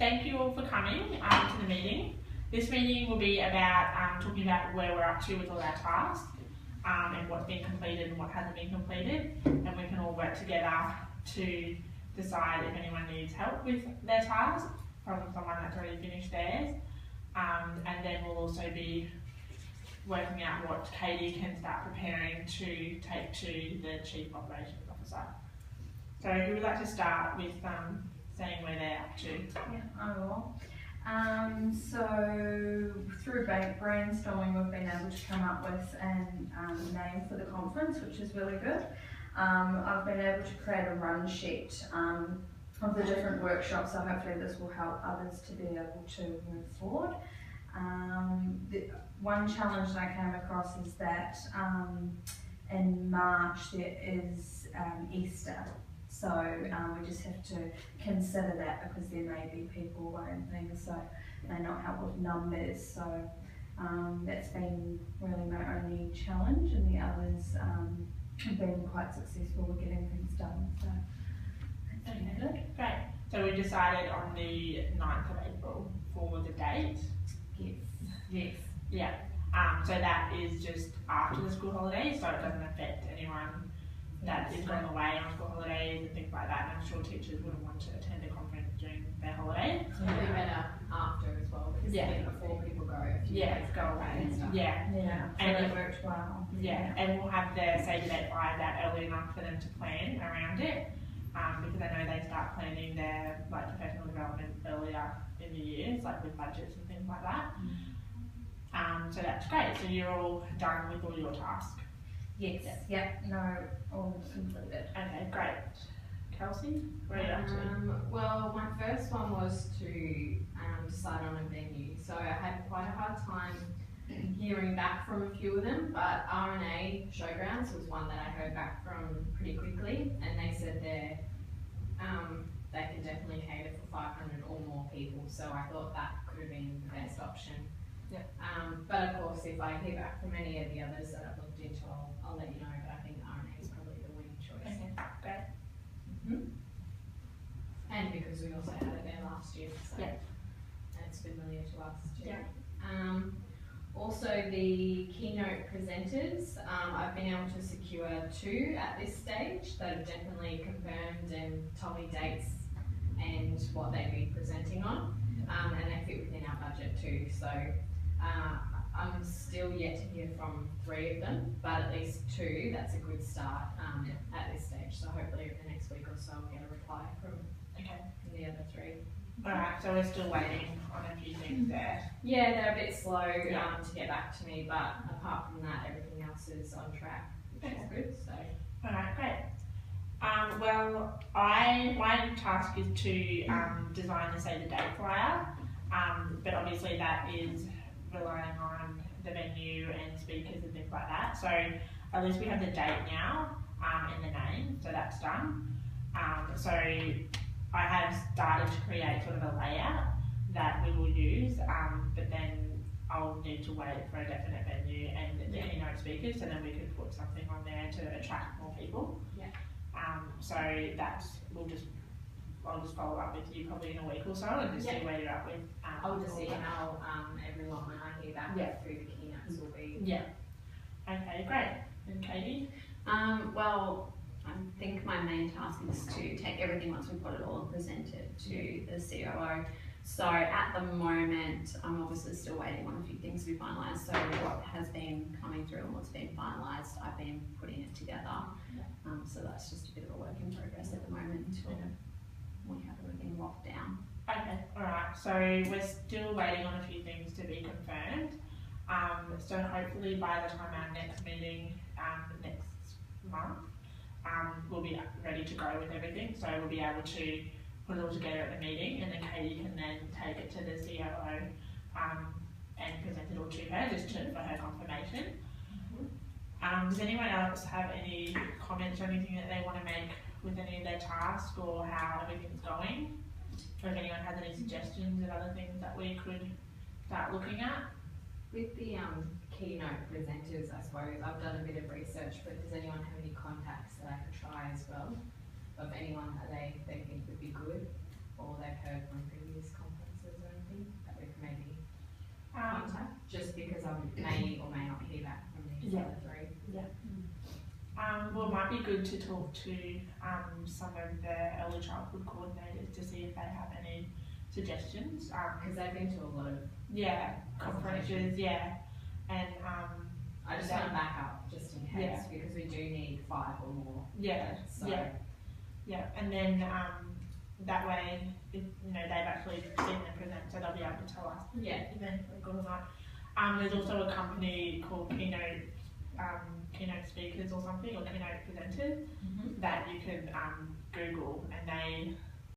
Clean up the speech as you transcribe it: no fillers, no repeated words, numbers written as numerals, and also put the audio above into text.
thank you all for coming to the meeting. This meeting will be about talking about where we're up to with all our tasks and what's been completed and what hasn't been completed, and we can all work together to decide if anyone needs help with their task from someone that's already finished theirs, and then we'll also be working out what Katie can start preparing to take to the Chief Operations Officer. So who would like to start with saying where they're up to? Yeah, I will. So through brainstorming, we've been able to come up with a name for the conference, which is really good. I've been able to create a run sheet of the different workshops, so hopefully this will help others to be able to move forward. The one challenge that I came across is that in March there is Easter. So we just have to consider that, because there may be people and things, so it may not help with numbers. So that's been really my only challenge, and the others have been quite successful with getting things done. So that's been good. Great. So we decided on the 9th of April for the date. Yes. Yes. Yeah. So that is just after the school holidays, so it doesn't affect anyone that is going away on school holidays and things like that. And I'm sure teachers wouldn't want to attend a conference during their holiday. So it'll be better after as well, because before people go, a few days go away and stuff. Yeah. And it worked well. Yeah, and we'll have the Save the Date Flyers out early enough for them to plan around it, because I know they start planning their professional development earlier in the years, with budgets and things like that. So that's great. So you're all done with all your tasks. Yes. Yep. No, all completed. Okay, great. Kelsey, where are you up to? Well, my first one was to decide on a venue. So I had quite a hard time hearing back from a few of them, but R&A Showgrounds was one that I heard back from pretty quickly, and they said they can definitely cater for 500 or more people. So I thought that could have been the best option. Yeah. But of course, if I hear back from any of the others that I've looked into, I'll let you know. But I think R&A is probably the winning choice. Okay, great. And because we also had it there last year, so and it's familiar to us too. Yeah. Also, the keynote presenters, I've been able to secure 2 at this stage that have definitely confirmed and told me dates and what they'd be presenting on, and they fit within our budget too. So I'm still yet to hear from 3 of them, but at least 2, that's a good start at this stage. So hopefully over the next week or so I'll get a reply from the other 3. Alright, so we're still waiting on a few things there. Yeah, they're a bit slow to get back to me, but apart from that, everything else is on track, which is good. So. Alright, great. Well, my task is to design the Save the Date flyer, but obviously that is relying on the venue and speakers and things like that. So at least we have the date now and the name, so that's done. So I have started to create sort of a layout that we will use, but then I'll need to wait for a definite venue and the keynote speakers, so then we could put something on there to attract more people. So that's, I'll just follow up with you probably in a week or so and just see where you're at with. I'll just email everyone when I hear back who the keynotes will be. Okay, great. And Katie? Well, I think my main task is to take everything once we've got it all and present it to the COO. So at the moment, I'm obviously still waiting on a few things to be finalised. So what has been coming through and what's been finalised, I've been putting it together. So that's just a bit of a work in progress at the moment until we have everything locked down. Okay, alright. So we're still waiting on a few things to be confirmed. So hopefully by the time our next meeting next month, we'll be ready to go with everything. So we'll be able to put it all together at the meeting, and then Katie can then take it to the COO and present it all to her for her confirmation. Does anyone else have any comments or anything that they want to make with any of their tasks or how everything's going? Or if anyone has any suggestions of other things that we could start looking at? With the keynote presenters, I suppose, I've done a bit of research, but does anyone have any contacts that I could try as well? Of anyone that they think would be good, or they've heard from previous conferences? might be good to talk to some of the early childhood coordinators to see if they have any suggestions. Because they've been to a lot of, Yeah, conferences, yeah. And I just want to back up just in case, Yeah. because we do need 5 or more. yeah, So, yeah. And then that way, if, they've actually seen them present, so they'll be able to tell us yeah. if they're good or not. There's also a company called Keynote speakers or something, or Keynote presenters, Mm-hmm. that you can Google, and they